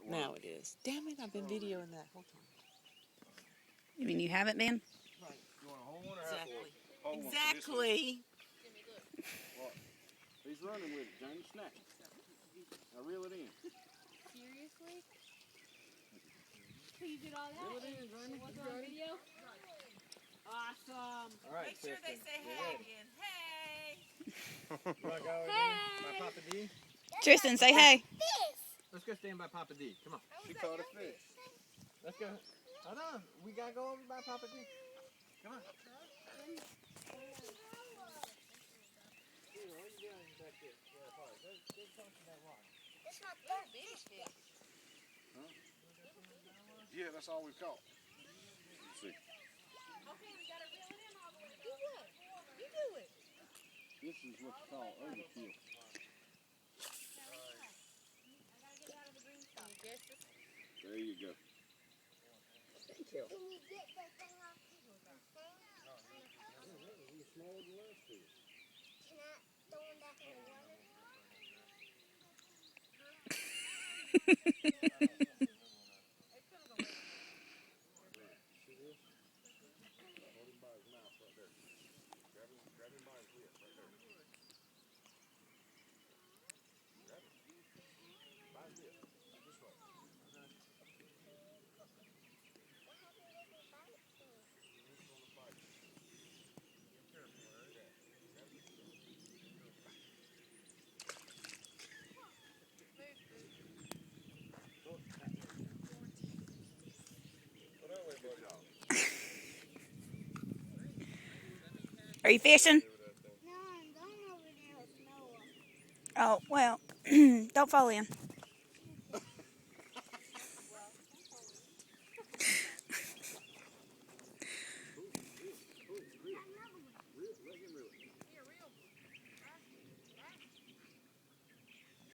Now it is. Damn it, I've been videoing that whole time. You mean you haven't been? Right. You want a whole one or exactly. Exactly. What? He's running with it, Jamie. Snatch it. Now reel it in. Seriously? So you did all that? Reel it in, Jamie. Was it on video? Awesome. All right, make sure they say hey again. Hey. You want to go again by Papa D? Tristan, say hey. Let's go stand by Papa D. Come on. She caught a fish. Let's go. Hold on. We got to go over by Papa D. Come on. Huh? Yeah, that's all we caught. Let's see. Okay, we gotta reel it in all the way. Do what? You do it. This is what you call overkill. There you go. Thank you. Can you get that thing off? You're smaller than last fish. Can I throw him back in the water? Hold him by his mouth right there. Grab him by his lip right there. Grab him. By his lip. This way. What happened if he bites me? He's gonna bite you. Be careful, alright? Yeah. Grab him. Put that way, buddy. Are you fishing? No, I'm going over there with Noah. Oh, well, don't fall in.